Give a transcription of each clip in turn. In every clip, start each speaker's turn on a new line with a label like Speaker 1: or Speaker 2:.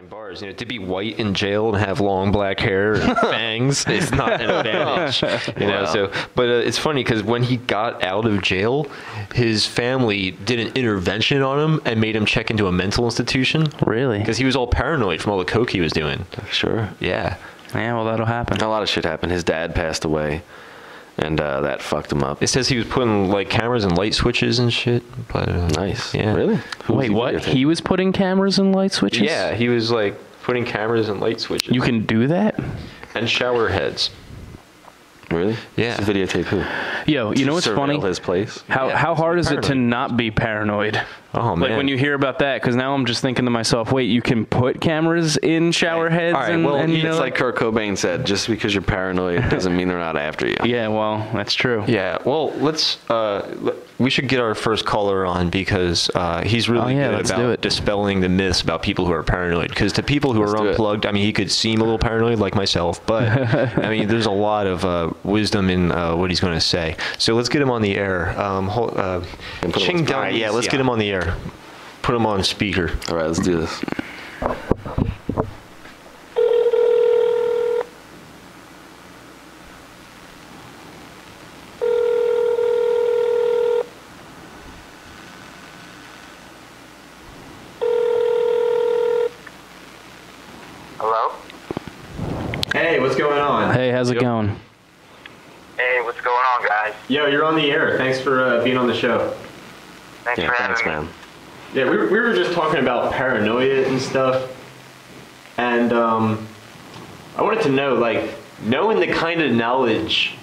Speaker 1: Bars, to be white in jail and have long black hair and fangs is not an advantage,
Speaker 2: Wow.
Speaker 1: But it's funny because when he got out of jail, his family did an intervention on him and made him check into a mental institution.
Speaker 3: Really?
Speaker 1: Because he was all paranoid from all the coke he was doing.
Speaker 2: Sure.
Speaker 1: Yeah.
Speaker 3: Yeah, well, that'll happen.
Speaker 2: A lot of shit happened. His dad passed away, and that fucked him up.
Speaker 1: It says he was putting like cameras and light switches and shit. But
Speaker 2: Nice.
Speaker 1: Yeah.
Speaker 2: Really? Who was
Speaker 3: Wait,
Speaker 2: he
Speaker 3: what?
Speaker 2: videotaping?
Speaker 3: He was putting cameras and light switches?
Speaker 1: Yeah, he was like putting cameras and light switches.
Speaker 3: You can do that?
Speaker 1: And shower heads.
Speaker 2: Really?
Speaker 1: Yeah.
Speaker 2: To videotape who?
Speaker 3: Yo, you know what's
Speaker 2: Surveil
Speaker 3: funny?
Speaker 2: his place.
Speaker 3: How
Speaker 1: Yeah,
Speaker 3: how hard is it to
Speaker 1: paranoid.
Speaker 3: not be paranoid?
Speaker 1: Oh, man.
Speaker 3: Like when you hear about that, because now I'm just thinking to myself, wait, you can put cameras in shower heads?
Speaker 1: All right,
Speaker 3: and,
Speaker 1: well,
Speaker 3: and,
Speaker 2: It's like Kurt Cobain said, just because you're paranoid doesn't mean they're not after you.
Speaker 3: yeah, well, that's true.
Speaker 1: Yeah, well, we should get our first caller on because he's really good
Speaker 3: let's do
Speaker 1: about
Speaker 3: it.
Speaker 1: dispelling the myths about people who are paranoid. Because to people who
Speaker 2: Let's
Speaker 1: are
Speaker 2: do it.
Speaker 1: unplugged, I mean, he could seem a little paranoid like myself, but I mean, there's a lot of wisdom in what he's going to say. So let's get him on the air.
Speaker 2: And put him on
Speaker 1: Ching
Speaker 2: speaker.
Speaker 1: Dong, yeah, let's get him on the air. Put him on speaker.
Speaker 2: All right, let's do this.
Speaker 4: Hello?
Speaker 1: Hey, what's going on?
Speaker 3: Hey, how's it going?
Speaker 4: Hey, what's going on, guys?
Speaker 1: Yo, you're on the air. Thanks for being on the show.
Speaker 4: Thanks
Speaker 2: Yeah,
Speaker 4: for having
Speaker 2: thanks,
Speaker 4: me.
Speaker 2: man.
Speaker 1: Yeah, we were just talking about paranoia and stuff, and I wanted to know, like, knowing the kind of knowledge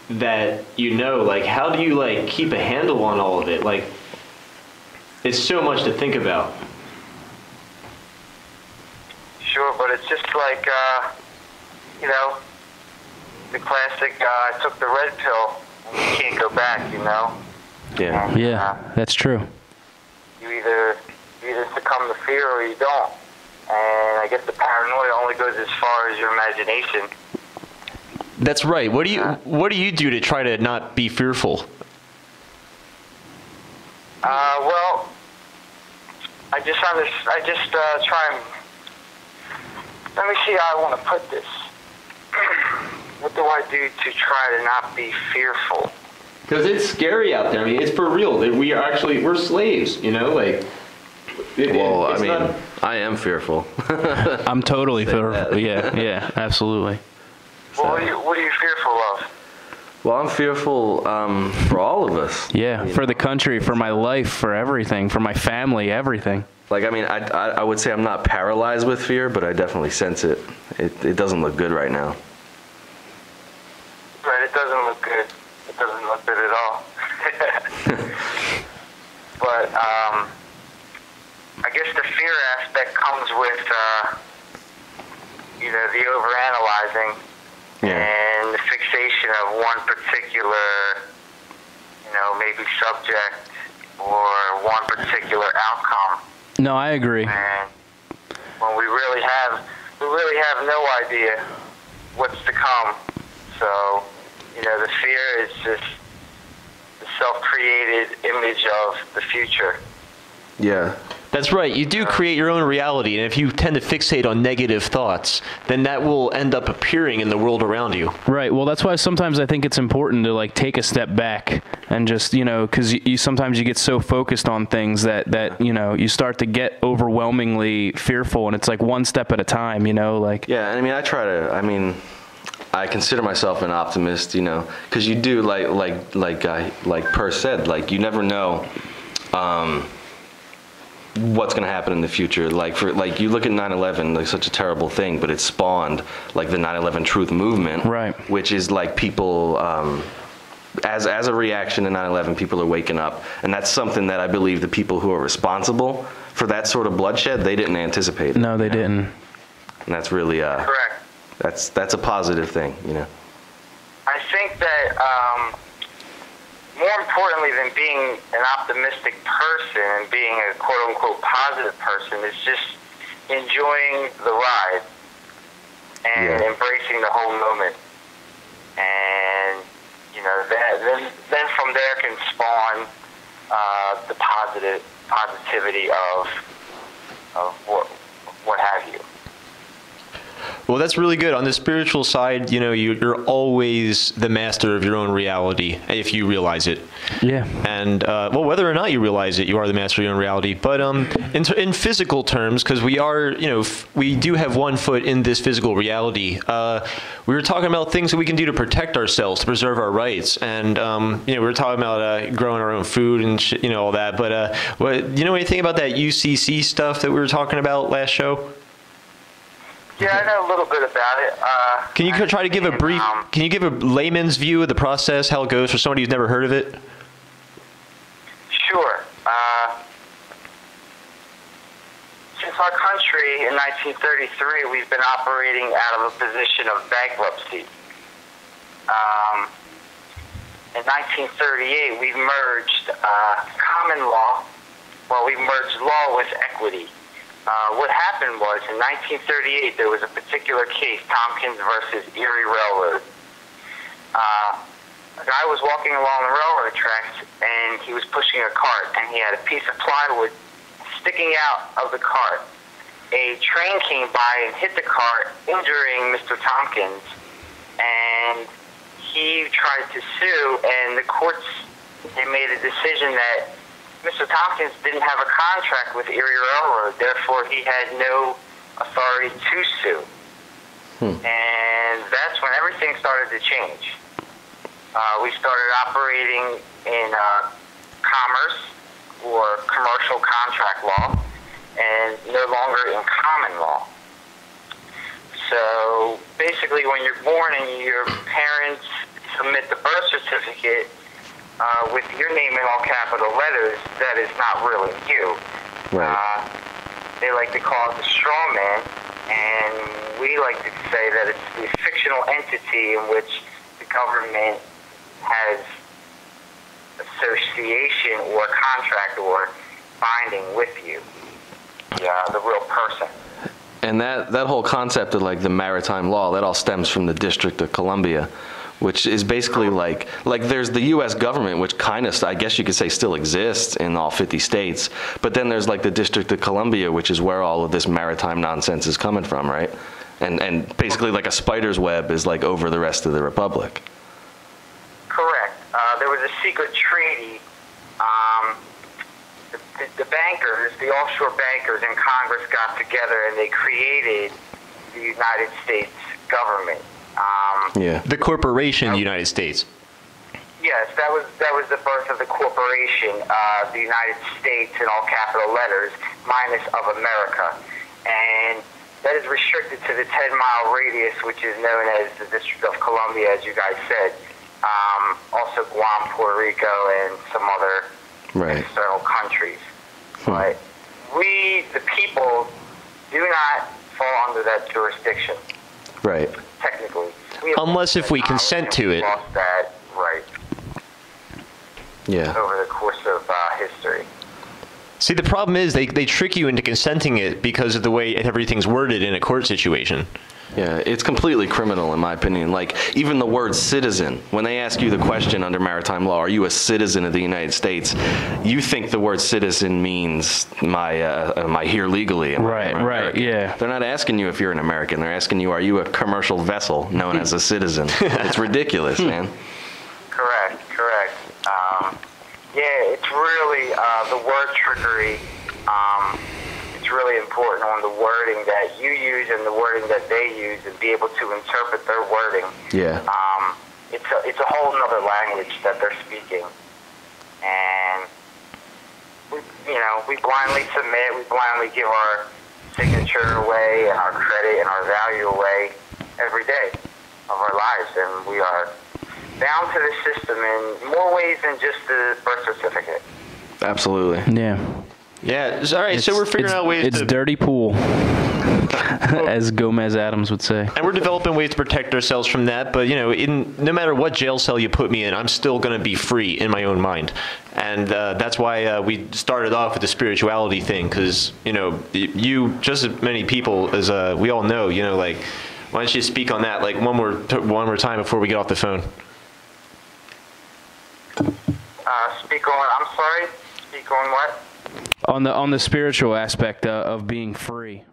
Speaker 1: that like, how do you, like, keep a handle on all of it? Like, it's so much to think about.
Speaker 4: Sure, but it's just like, the classic, I took the red pill, and you can't go back,
Speaker 2: Yeah.
Speaker 4: And,
Speaker 3: Yeah, that's true.
Speaker 4: You either succumb to fear or you don't. And I guess the paranoia only goes as far as your imagination.
Speaker 1: That's right. What do you do to try to not be fearful?
Speaker 4: Well, I just try and, let me see how I want to put this. What do I do to try to not be fearful?
Speaker 1: Because it's scary out there. I mean, it's for real. We're slaves, like.
Speaker 2: Well, I
Speaker 1: it's
Speaker 2: mean,
Speaker 1: not-
Speaker 2: I am fearful.
Speaker 3: I'm totally
Speaker 2: Say
Speaker 3: fearful.
Speaker 2: that.
Speaker 3: Yeah, absolutely.
Speaker 4: Well, what are you fearful of?
Speaker 2: Well, I'm fearful for all of us.
Speaker 3: Yeah, for the country, for my life, for everything, for my family, everything.
Speaker 2: Like, I mean, I would say I'm not paralyzed with fear, but I definitely sense it. It doesn't look good right now.
Speaker 4: Right, it doesn't look good. It doesn't look good at all. But I guess the fear aspect comes with, the overanalyzing and the fixation of one particular, maybe subject or one particular outcome.
Speaker 3: No, I agree.
Speaker 4: And when we really have no idea what's to come. So, the fear is just the self-created image of the future.
Speaker 2: Yeah.
Speaker 1: That's right. You do create your own reality, and if you tend to fixate on negative thoughts, then that will end up appearing in the world around you.
Speaker 3: Right. Well, that's why sometimes I think it's important to like take a step back and just, because you sometimes you get so focused on things that you start to get overwhelmingly fearful, and it's like one step at a time. Like.
Speaker 2: Yeah, and I mean, I consider myself an optimist, because you do like Per said, like you never know what's going to happen in the future. Like you look at 9/11, like such a terrible thing, but it spawned like the 9/11 Truth Movement,
Speaker 3: Right?
Speaker 2: Which is like people. As a reaction to 9/11, people are waking up, and that's something that I believe the people who are responsible for that sort of bloodshed, they didn't anticipate.
Speaker 3: No, they didn't.
Speaker 2: And that's really
Speaker 4: Correct.
Speaker 2: that's a positive thing,
Speaker 4: I think that more importantly than being an optimistic person and being a quote-unquote positive person is just enjoying the ride and embracing the whole moment. And, then from there can spawn the positivity of what have you.
Speaker 1: Well, that's really good. On the spiritual side, you're always the master of your own reality if you realize it.
Speaker 3: Yeah.
Speaker 1: And whether or not you realize it, you are the master of your own reality. But in physical terms, because we are, we do have one foot in this physical reality. We were talking about things that we can do to protect ourselves, to preserve our rights, and we were talking about growing our own food and all that. But you know anything about that UCC stuff that we were talking about last show?
Speaker 4: Yeah, I know a little bit about it.
Speaker 1: Can you try to give a brief? Can you give a layman's view of the process, how it goes, for somebody who's never heard of it?
Speaker 4: Sure. Since our country in 1933, we've been operating out of a position of bankruptcy. In 1938, we merged common law. Well, we merged law with equity. What happened was, in 1938, there was a particular case, Tompkins versus Erie Railroad. A guy was walking along the railroad tracks, and he was pushing a cart, and he had a piece of plywood sticking out of the cart. A train came by and hit the cart, injuring Mr. Tompkins, and he tried to sue, and the courts, they made a decision that Mr. Tompkins didn't have a contract with Erie Railroad, therefore he had no authority to sue. And that's when everything started to change. We started operating in commerce or commercial contract law and no longer in common law. So basically when you're born and your parents submit the birth certificate with your name in all capital letters, that is not really you.
Speaker 2: Right.
Speaker 4: They like to call it the straw man, and we like to say that it's the fictional entity in which the government has association or contract or binding with you, the real person.
Speaker 2: And that whole concept of like the maritime law, that all stems from the District of Columbia, which is basically like there's the U.S. government, which kind of, I guess you could say, still exists in all 50 states. But then there's like the District of Columbia, which is where all of this maritime nonsense is coming from, right? And basically like a spider's web is like over the rest of the republic.
Speaker 4: Correct. There was a secret treaty. The bankers, the offshore bankers in Congress got together and they created the United States government.
Speaker 1: The corporation United States.
Speaker 4: Yes, that was the birth of the corporation, the United States in all capital letters, minus of America. And that is restricted to the 10-mile radius, which is known as the District of Columbia, as you guys said. Also Guam, Puerto Rico, and some other external countries. But we, the people, do not fall under that jurisdiction.
Speaker 2: Right.
Speaker 4: Technically.
Speaker 1: Unless if we consent to it.
Speaker 4: Lost that right.
Speaker 2: Yeah.
Speaker 4: Over the course of history.
Speaker 1: See, the problem is they trick you into consenting it because of the way everything's worded in a court situation.
Speaker 2: Yeah, it's completely criminal in my opinion. Like even the word citizen, when they ask you the question under maritime law, are you a citizen of the United States? You think the word citizen means am I here legally?
Speaker 3: Right, yeah.
Speaker 2: They're not asking you if you're an American. They're asking you, are you a commercial vessel known as a citizen? It's ridiculous, man.
Speaker 4: Correct. Yeah, it's really the word trickery. It's really important on the wording that you use and the wording that they use, and be able to interpret their wording.
Speaker 2: Yeah.
Speaker 4: It's a whole other language that they're speaking, and we blindly submit. We blindly give our signature away and our credit and our value away every day of our lives, and we are bound to the system in more ways than just the birth certificate.
Speaker 2: Absolutely.
Speaker 3: Yeah.
Speaker 1: Yeah. All right. So we're figuring out ways
Speaker 3: It's dirty pool, as Gomez Adams would say.
Speaker 1: And we're developing ways to protect ourselves from that. But, no matter what jail cell you put me in, I'm still going to be free in my own mind. And that's why we started off with the spirituality thing, because, you, just as many people as we all know, why don't you speak on that, like, one more time before we get off the phone?
Speaker 4: Speak on what?
Speaker 3: On the spiritual aspect of being free.